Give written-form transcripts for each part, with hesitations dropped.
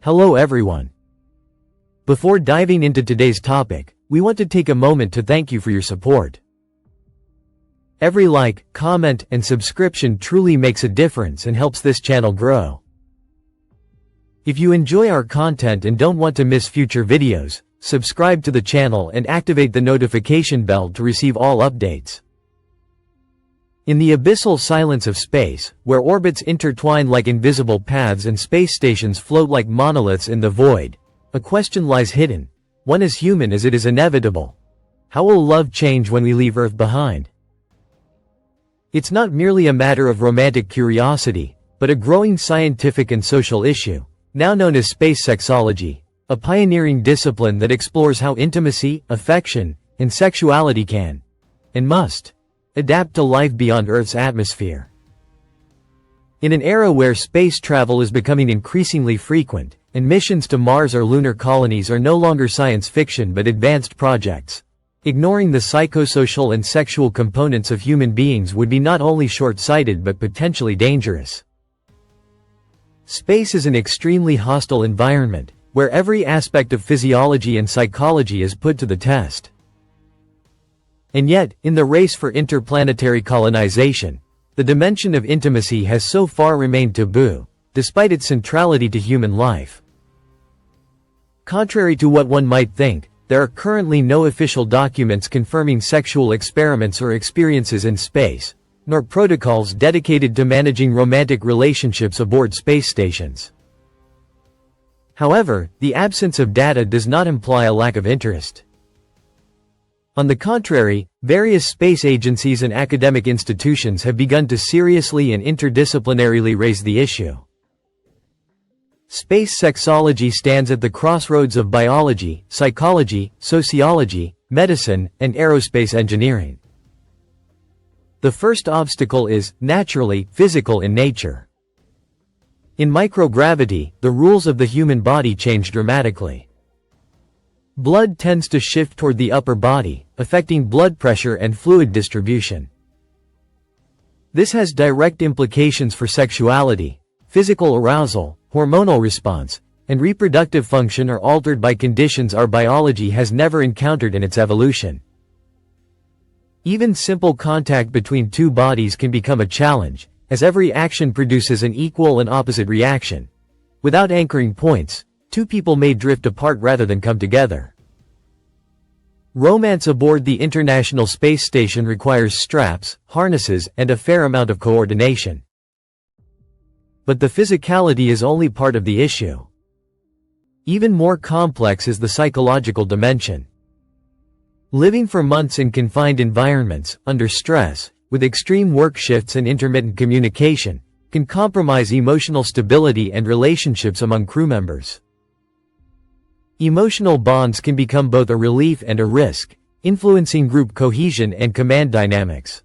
Hello everyone. Before diving into today's topic, we want to take a moment to thank you for your support. Every like, comment, and subscription truly makes a difference and helps this channel grow. If you enjoy our content and don't want to miss future videos, subscribe to the channel and activate the notification bell to receive all updates. In the abyssal silence of space, where orbits intertwine like invisible paths and space stations float like monoliths in the void, a question lies hidden, one as human as it is inevitable. How will love change when we leave Earth behind? It's not merely a matter of romantic curiosity, but a growing scientific and social issue, now known as space sexology, a pioneering discipline that explores how intimacy, affection, and sexuality can, and must, adapt to life beyond Earth's atmosphere. In an era where space travel is becoming increasingly frequent, and missions to Mars or lunar colonies are no longer science fiction but advanced projects, ignoring the psychosocial and sexual components of human beings would be not only short-sighted but potentially dangerous. Space is an extremely hostile environment, where every aspect of physiology and psychology is put to the test. And yet, in the race for interplanetary colonization, the dimension of intimacy has so far remained taboo, despite its centrality to human life. Contrary to what one might think, there are currently no official documents confirming sexual experiments or experiences in space, nor protocols dedicated to managing romantic relationships aboard space stations. However, the absence of data does not imply a lack of interest. On the contrary, various space agencies and academic institutions have begun to seriously and interdisciplinarily raise the issue. Space sexology stands at the crossroads of biology, psychology, sociology, medicine, and aerospace engineering. The first obstacle is, naturally, physical in nature. In microgravity, the rules of the human body change dramatically. Blood tends to shift toward the upper body, affecting blood pressure and fluid distribution. This has direct implications for sexuality. Physical arousal, hormonal response, and reproductive function are altered by conditions our biology has never encountered in its evolution. Even simple contact between two bodies can become a challenge, as every action produces an equal and opposite reaction. Without anchoring points, two people may drift apart rather than come together. Romance aboard the International Space Station requires straps, harnesses, and a fair amount of coordination. But the physicality is only part of the issue. Even more complex is the psychological dimension. Living for months in confined environments, under stress, with extreme work shifts and intermittent communication, can compromise emotional stability and relationships among crew members. Emotional bonds can become both a relief and a risk, influencing group cohesion and command dynamics.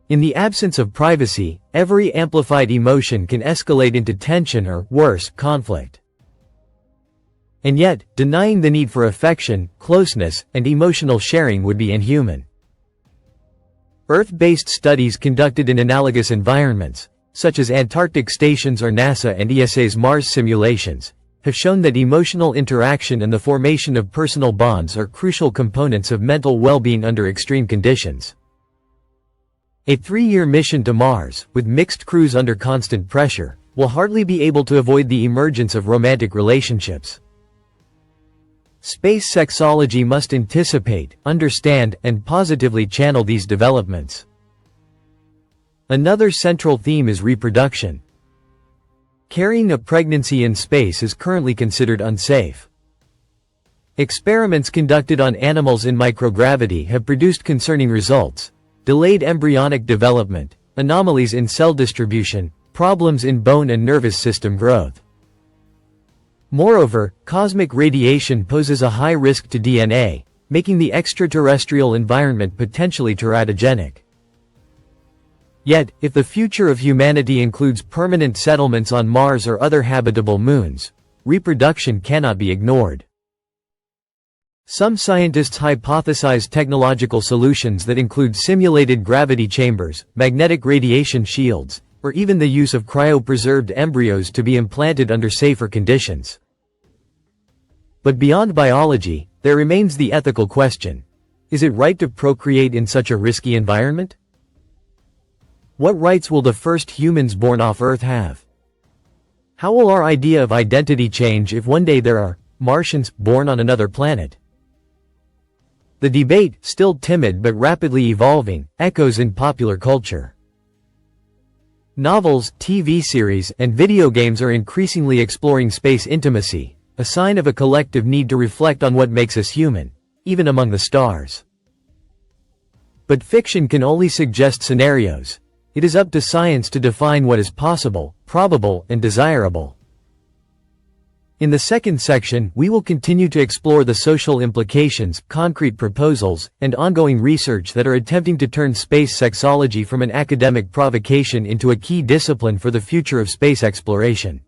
In the absence of privacy, every amplified emotion can escalate into tension or, worse, conflict. And yet, denying the need for affection, closeness, and emotional sharing would be inhuman. Earth-based studies conducted in analogous environments, such as Antarctic stations or NASA and ESA's Mars simulations, have shown that emotional interaction and the formation of personal bonds are crucial components of mental well-being under extreme conditions. A 3-year mission to Mars, with mixed crews under constant pressure, will hardly be able to avoid the emergence of romantic relationships. Space sexology must anticipate, understand, and positively channel these developments. Another central theme is reproduction. Carrying a pregnancy in space is currently considered unsafe. Experiments conducted on animals in microgravity have produced concerning results: delayed embryonic development, anomalies in cell distribution, problems in bone and nervous system growth. Moreover, cosmic radiation poses a high risk to DNA, making the extraterrestrial environment potentially teratogenic. Yet, if the future of humanity includes permanent settlements on Mars or other habitable moons, reproduction cannot be ignored. Some scientists hypothesize technological solutions that include simulated gravity chambers, magnetic radiation shields, or even the use of cryopreserved embryos to be implanted under safer conditions. But beyond biology, there remains the ethical question. Is it right to procreate in such a risky environment? What rights will the first humans born off Earth have? How will our idea of identity change if one day there are Martians born on another planet? The debate, still timid but rapidly evolving, echoes in popular culture. Novels, TV series, and video games are increasingly exploring space intimacy, a sign of a collective need to reflect on what makes us human, even among the stars. But fiction can only suggest scenarios. It is up to science to define what is possible, probable, and desirable. In the second section, we will continue to explore the social implications, concrete proposals, and ongoing research that are attempting to turn space sexology from an academic provocation into a key discipline for the future of space exploration.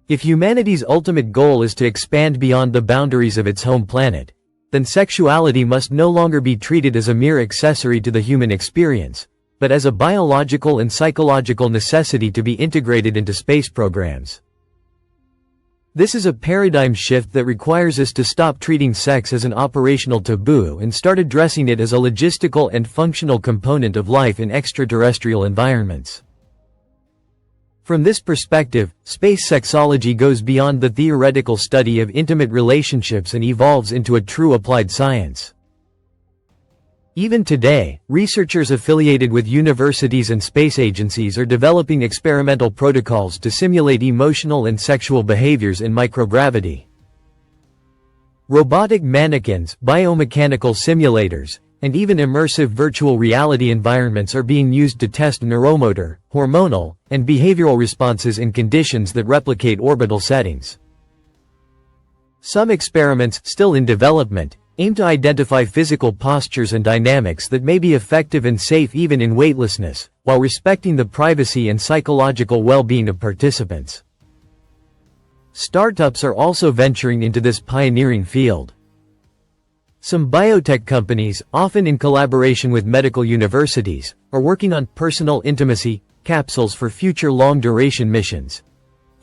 If humanity's ultimate goal is to expand beyond the boundaries of its home planet, then sexuality must no longer be treated as a mere accessory to the human experience, but as a biological and psychological necessity to be integrated into space programs. This is a paradigm shift that requires us to stop treating sex as an operational taboo and start addressing it as a logistical and functional component of life in extraterrestrial environments. From this perspective, space sexology goes beyond the theoretical study of intimate relationships and evolves into a true applied science. Even today, researchers affiliated with universities and space agencies are developing experimental protocols to simulate emotional and sexual behaviors in microgravity. Robotic mannequins, biomechanical simulators, and even immersive virtual reality environments are being used to test neuromotor, hormonal, and behavioral responses in conditions that replicate orbital settings. Some experiments, still in development, aim to identify physical postures and dynamics that may be effective and safe even in weightlessness, while respecting the privacy and psychological well-being of participants. Startups are also venturing into this pioneering field. Some biotech companies, often in collaboration with medical universities, are working on personal intimacy capsules for future long-duration missions.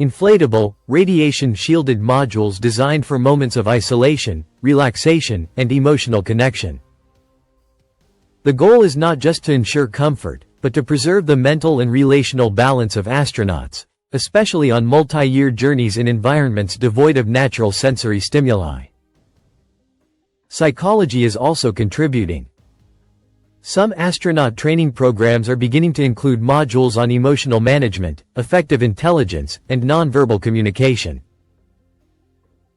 Inflatable, radiation-shielded modules designed for moments of isolation, relaxation, and emotional connection. The goal is not just to ensure comfort, but to preserve the mental and relational balance of astronauts, especially on multi-year journeys in environments devoid of natural sensory stimuli. Psychology is also contributing. Some astronaut training programs are beginning to include modules on emotional management, affective intelligence, and nonverbal communication.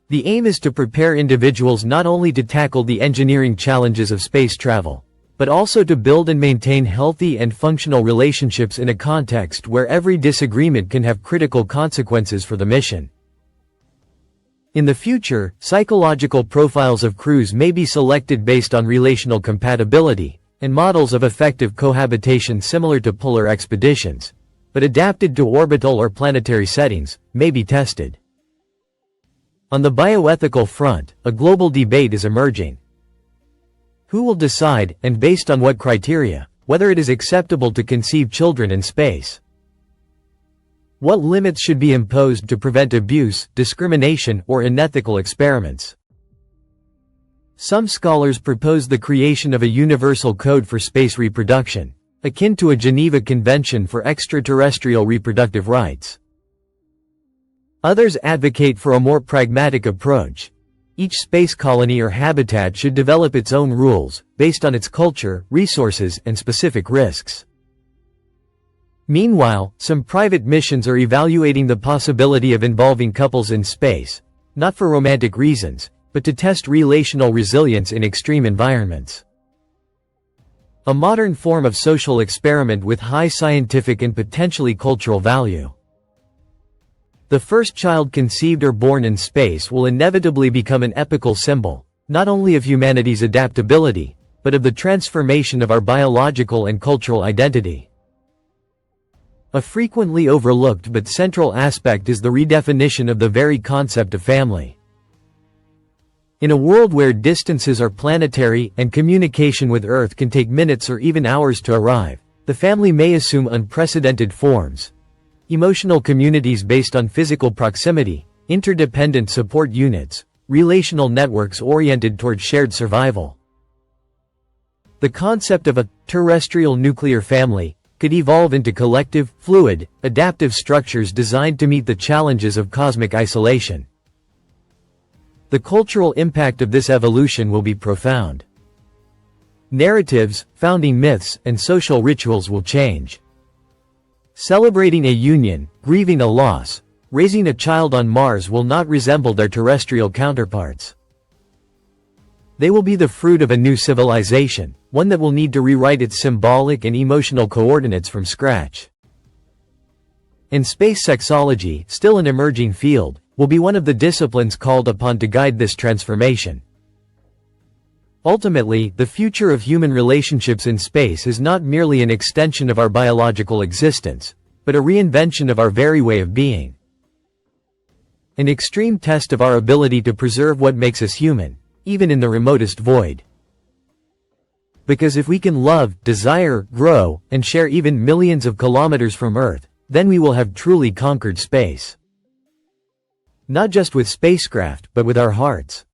The aim is to prepare individuals not only to tackle the engineering challenges of space travel, but also to build and maintain healthy and functional relationships in a context where every disagreement can have critical consequences for the mission. In the future, psychological profiles of crews may be selected based on relational compatibility, and models of effective cohabitation similar to polar expeditions, but adapted to orbital or planetary settings, may be tested. On the bioethical front, a global debate is emerging. Who will decide, and based on what criteria, whether it is acceptable to conceive children in space? What limits should be imposed to prevent abuse, discrimination, or unethical experiments? Some scholars propose the creation of a universal code for space reproduction, akin to a Geneva Convention for extraterrestrial reproductive rights. Others advocate for a more pragmatic approach. Each space colony or habitat should develop its own rules, based on its culture, resources, and specific risks. Meanwhile, some private missions are evaluating the possibility of involving couples in space, not for romantic reasons, but to test relational resilience in extreme environments. A modern form of social experiment with high scientific and potentially cultural value. The first child conceived or born in space will inevitably become an epical symbol, not only of humanity's adaptability, but of the transformation of our biological and cultural identity. A frequently overlooked but central aspect is the redefinition of the very concept of family. In a world where distances are planetary and communication with Earth can take minutes or even hours to arrive, The family may assume unprecedented forms. Emotional communities based on physical proximity, interdependent support units, relational networks oriented toward shared survival. The concept of a terrestrial nuclear family could evolve into collective, fluid, adaptive structures designed to meet the challenges of cosmic isolation. The cultural impact of this evolution will be profound. Narratives, founding myths, and social rituals will change. Celebrating a union, grieving a loss, raising a child on Mars will not resemble their terrestrial counterparts. They will be the fruit of a new civilization, one that will need to rewrite its symbolic and emotional coordinates from scratch. And space sexology, still an emerging field, will be one of the disciplines called upon to guide this transformation. Ultimately, the future of human relationships in space is not merely an extension of our biological existence, but a reinvention of our very way of being. An extreme test of our ability to preserve what makes us human, even in the remotest void. Because if we can love, desire, grow, and share even millions of kilometers from Earth, then we will have truly conquered space. Not just with spacecraft, but with our hearts.